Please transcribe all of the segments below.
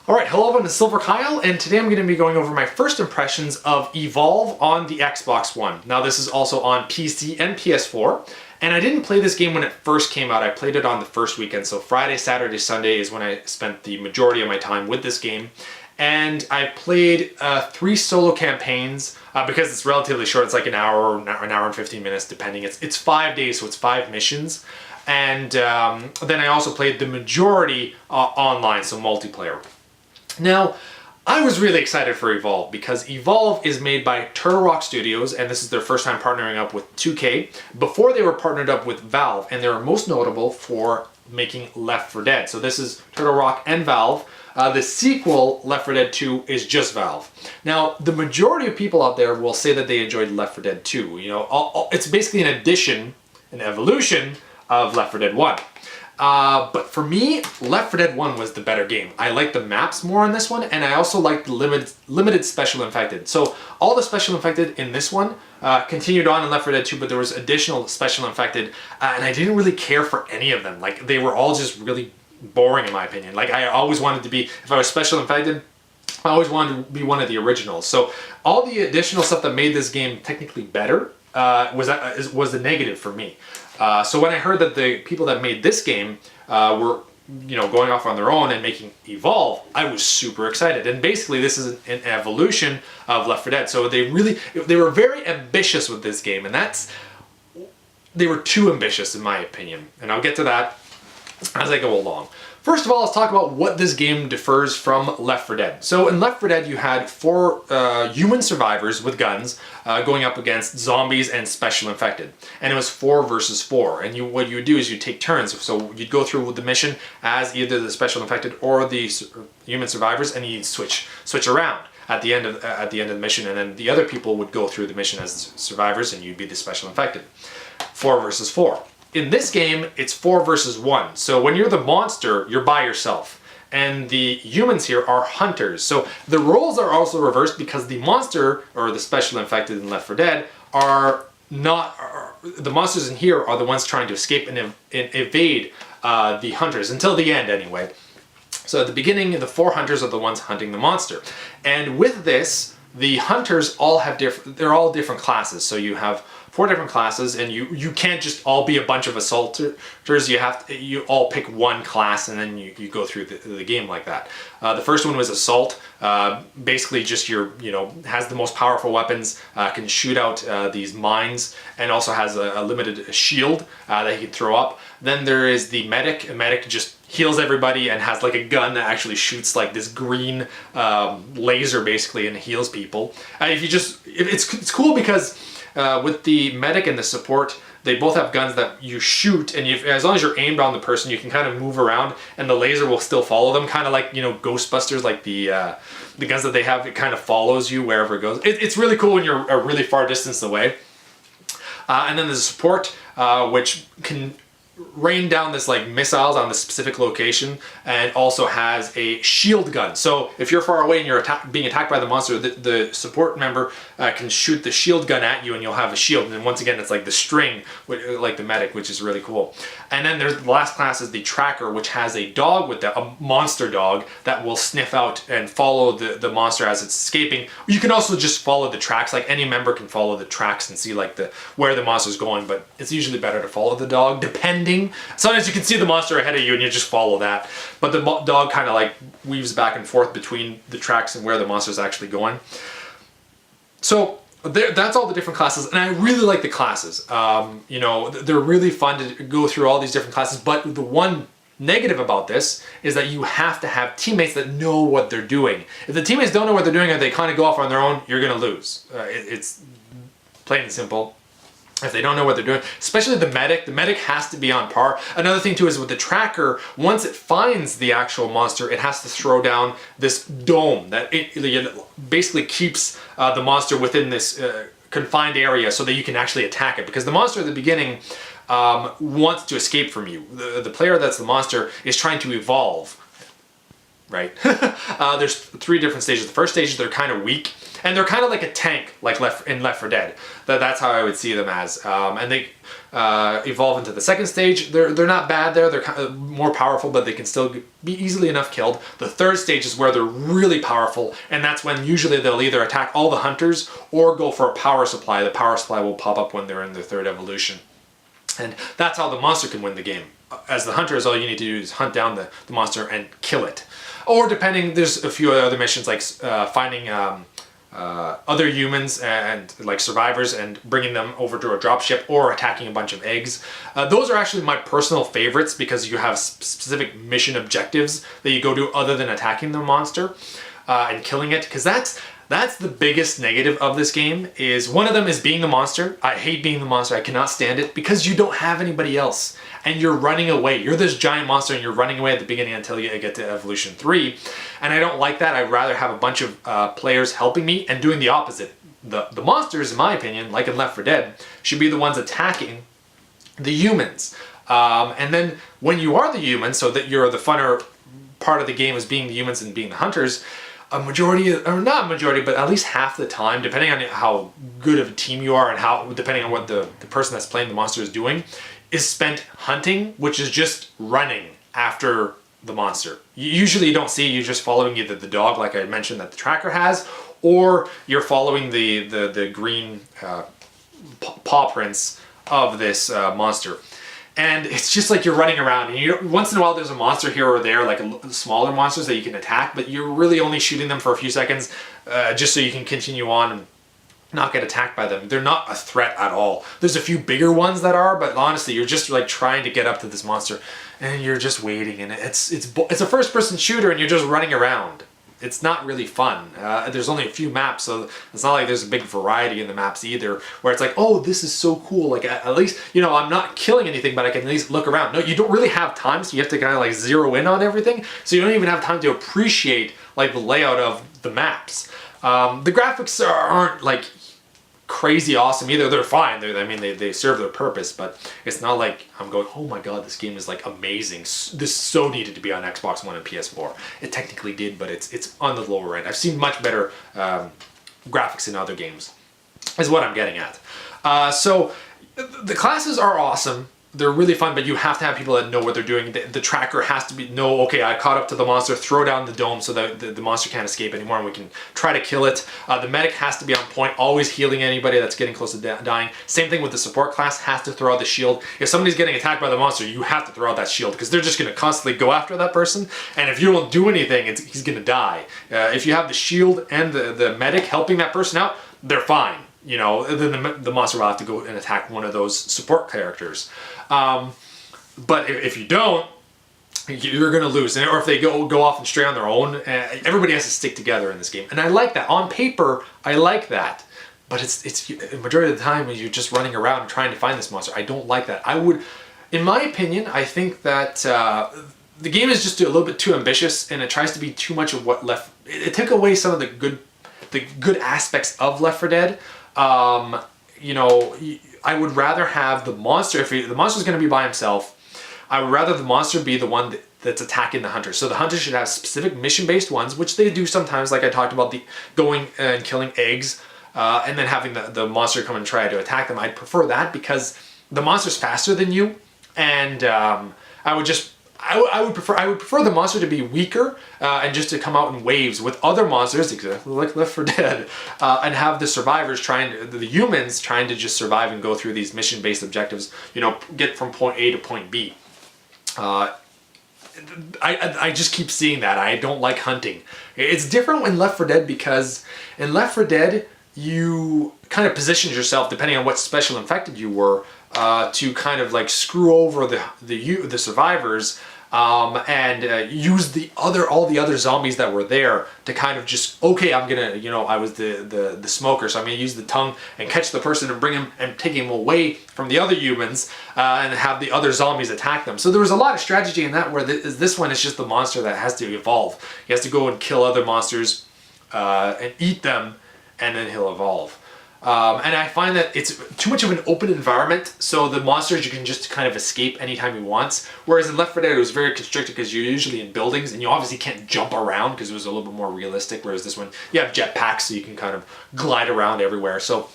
Alright, hello everyone, it's Silver Kyle, and today I'm going to be going over my first impressions of Evolve on the Xbox One. Now this is also on PC and PS4, and I didn't play this game when it first came out. I played it on the first weekend, so Friday, Saturday, Sunday is when I spent the majority of my time with this game. And I played 3 solo campaigns, because it's relatively short. It's like an hour and 15 minutes depending. It's 5 days, so it's 5 missions. And then I also played the majority online, so multiplayer. Now, I was really excited for Evolve because Evolve is made by Turtle Rock Studios, and this is their first time partnering up with 2K. Before they were partnered up with Valve, and they were most notable for making Left 4 Dead. So this is Turtle Rock and Valve. The sequel, Left 4 Dead 2, is just Valve. Now, the majority of people out there will say that they enjoyed Left 4 Dead 2. You know, it's basically an addition, an evolution of Left 4 Dead 1. But for me, Left 4 Dead 1 was the better game. I liked the maps more in this one, and I also liked the limited special infected. So all the special infected in this one continued on in Left 4 Dead 2, but there was additional special infected, and I didn't really care for any of them. Like, they were all just really boring in my opinion. Like, I always wanted to be, if I was special infected, I always wanted to be one of the originals. So all the additional stuff that made this game technically better was the negative for me. So when I heard that the people that made this game were, you know, going off on their own and making Evolve, I was super excited. And basically this is an evolution of Left 4 Dead. So they were very ambitious with this game, and they were too ambitious in my opinion. And I'll get to that as I go along. First of all, let's talk about what this game differs from Left 4 Dead. So in Left 4 Dead, you had 4 human survivors with guns going up against zombies and special infected. And it was 4 versus 4. And what you would do is you take turns. So you'd go through the mission as either the special infected or the human survivors, and you'd switch around at the end of the mission. And then the other people would go through the mission as the survivors, and you'd be the special infected. 4 versus 4. In this game, it's 4 versus 1. So when you're the monster, you're by yourself. And the humans here are hunters. So the roles are also reversed because the monster, or the special infected in Left 4 Dead, are not... the monsters in here are the ones trying to escape and evade the hunters, until the end anyway. So at the beginning, the 4 hunters are the ones hunting the monster. And with this, the hunters all have they're all different classes. So you have 4 different classes, and you can't just all be a bunch of assaulters. You all pick one class, and then you go through the game like that. The first one was Assault. Basically just has the most powerful weapons, can shoot out these mines, and also has a limited shield that he can throw up. Then there is the Medic. A Medic just heals everybody and has like a gun that actually shoots like this green laser basically and heals people. It's cool because with the Medic and the Support, they both have guns that you shoot, and as long as you're aimed on the person, you can kind of move around, and the laser will still follow them, kind of like, you know, Ghostbusters, like the guns that they have. It kind of follows you wherever it goes. It's really cool when you're a really far distance away. And then there's a Support, which can rain down this like missiles on the specific location, and also has a shield gun. So if you're far away and you're being attacked by the monster, the support member can shoot the shield gun at you, and you'll have a shield. And then once again, it's like the string, like the Medic, which is really cool. And then there's the last class is the Tracker, which has a dog with a monster dog that will sniff out and follow the monster as it's escaping. You can also just follow the tracks. Like, any member can follow the tracks and see like where the monster's going, but it's usually better to follow the dog, depending. Sometimes you can see the monster ahead of you and you just follow that, but the dog kind of like weaves back and forth between the tracks and where the monster's actually going. So that's all the different classes, and I really like the classes. You know, they're really fun to go through all these different classes, but the one negative about this is that you have to have teammates that know what they're doing. If the teammates don't know what they're doing and they kind of go off on their own, you're gonna lose. It's plain and simple. If they don't know what they're doing, especially the medic has to be on par. Another thing too is with the Tracker, once it finds the actual monster, it has to throw down this dome that it basically keeps the monster within this confined area so that you can actually attack it. Because the monster at the beginning wants to escape from you. The player that's the monster is trying to evolve, right? There's 3 different stages. The first stage, they're kind of weak, And they're kind of like a tank, like in Left 4 Dead. That's how I would see them as. And they evolve into the second stage. They're not bad there. They're kind of more powerful, but they can still be easily enough killed. The third stage is where they're really powerful, and that's when usually they'll either attack all the hunters or go for a power supply. The power supply will pop up when they're in their third evolution. And that's how the monster can win the game. As the hunters, all you need to do is hunt down the monster and kill it. Or depending, there's a few other missions like finding other humans and like survivors and bringing them over to a dropship or attacking a bunch of eggs. Those are actually my personal favorites because you have specific mission objectives that you go to other than attacking the monster and killing it. Because that's the biggest negative of this game. Is one of them is being the monster. I hate being the monster. I cannot stand it because you don't have anybody else and you're running away. You're this giant monster and you're running away at the beginning until you get to Evolution 3. And I don't like that. I'd rather have a bunch of players helping me and doing the opposite. The monsters, in my opinion, like in Left 4 Dead, should be the ones attacking the humans. And then when you are the humans, so that you're the funner part of the game is being the humans and being the hunters, a majority, or not a majority, but at least half the time, depending on how good of a team you are and how, depending on what the person that's playing the monster is doing, is spent hunting, which is just running after the monster. Usually you don't see, you're just following either the dog, like I mentioned that the tracker has, or you're following the green paw prints of this monster. And it's just like you're running around, and once in a while there's a monster here or there, like smaller monsters that you can attack, but you're really only shooting them for a few seconds just so you can continue on and not get attacked by them. They're not a threat at all. There's a few bigger ones that are, but honestly, you're just like trying to get up to this monster, and you're just waiting, and it's a first-person shooter, and you're just running around. It's not really fun. There's only a few maps, so it's not like there's a big variety in the maps either, where it's like, oh, this is so cool. Like, at least, you know, I'm not killing anything, but I can at least look around. No, you don't really have time, so you have to kind of like zero in on everything, so you don't even have time to appreciate like the layout of the maps. The graphics aren't like crazy awesome either. They're fine. They serve their purpose, but it's not like I'm going, oh my god, this game is like amazing. This so needed to be on Xbox One and PS4. It technically did, but it's on the lower end. I've seen much better graphics in other games, is what I'm getting at. So the classes are awesome. They're really fun, but you have to have people that know what they're doing. The tracker has to know, okay, I caught up to the monster, throw down the dome so that the monster can't escape anymore and we can try to kill it. The medic has to be on point, always healing anybody that's getting close to dying. Same thing with the support class, has to throw out the shield. If somebody's getting attacked by the monster, you have to throw out that shield because they're just going to constantly go after that person, and if you don't do anything, he's going to die. If you have the shield and the medic helping that person out, they're fine. You know, then the monster will have to go and attack one of those support characters. But if you don't, you're going to lose. Or if they go off and stray on their own, everybody has to stick together in this game. And I like that. On paper, I like that. But it's the majority of the time when you're just running around trying to find this monster. I don't like that. In my opinion, I think that the game is just a little bit too ambitious, and it tries to be too much of what it took away some of the good aspects of Left 4 Dead. You know, I would rather have the monster, if the monster's going to be by himself, I would rather the monster be the one that's attacking the hunter. So the hunter should have specific mission-based ones, which they do sometimes, like I talked about, the going and killing eggs, and then having the monster come and try to attack them. I'd prefer that because the monster's faster than you, and I would prefer the monster to be weaker and just to come out in waves with other monsters, exactly like Left 4 Dead, and have the survivors the humans trying to just survive and go through these mission-based objectives, you know, get from point A to point B. I just keep seeing that. I don't like hunting. It's different in Left 4 Dead because in Left 4 Dead, you kind of positioned yourself, depending on what special infected you were, to kind of like screw over the survivors, and use all the other zombies that were there to kind of just, okay, I'm gonna, you know, I was the smoker, so I'm gonna use the tongue and catch the person and bring him and take him away from the other humans, and have the other zombies attack them. So there was a lot of strategy in that, where this one is just the monster that has to evolve. He has to go and kill other monsters and eat them, and then he'll evolve. And I find that it's too much of an open environment, so the monsters you can just kind of escape anytime you want. Whereas in Left 4 Dead it was very constricted because you're usually in buildings and you obviously can't jump around because it was a little bit more realistic. Whereas this one, you have jetpacks so you can kind of glide around everywhere. So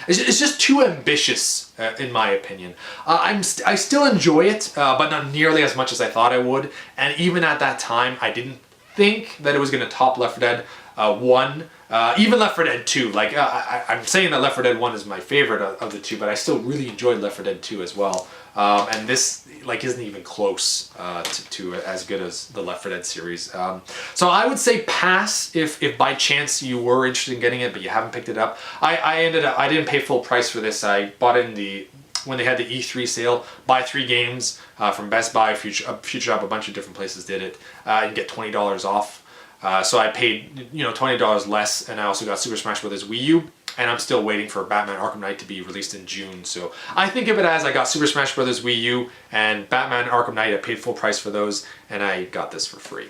it's just too ambitious, in my opinion. I still enjoy it, but not nearly as much as I thought I would. And even at that time, I didn't think that it was going to top Left 4 Dead 1. Even Left 4 Dead 2. Like, I'm saying that Left 4 Dead 1 is my favorite of the two, but I still really enjoyed Left 4 Dead 2 as well. And this like isn't even close to as good as the Left 4 Dead series. So I would say pass if by chance you were interested in getting it, but you haven't picked it up. I didn't pay full price for this. I bought it in when they had the E3 sale. Buy 3 games from Best Buy, Future Shop, a bunch of different places did it. You get $20 off. So I paid $20 less, and I also got Super Smash Bros. Wii U. And I'm still waiting for Batman Arkham Knight to be released in June. So I think of it as I got Super Smash Bros. Wii U and Batman Arkham Knight. I paid full price for those, and I got this for free.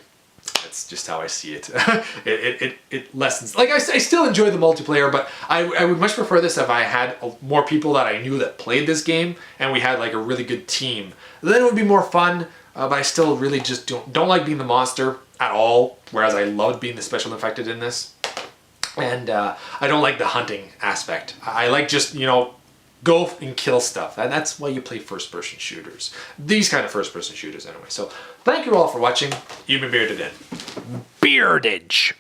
That's just how I see it. It lessens. Like I still enjoy the multiplayer, but I would much prefer this if I had more people that I knew that played this game, and we had like a really good team. Then it would be more fun. But I still really just don't like being the monster at all. Whereas I loved being the special infected in this. And I don't like the hunting aspect. I like just, go and kill stuff. And that's why you play first-person shooters. These kind of first-person shooters anyway. So thank you all for watching. You've been bearded in. Beardage.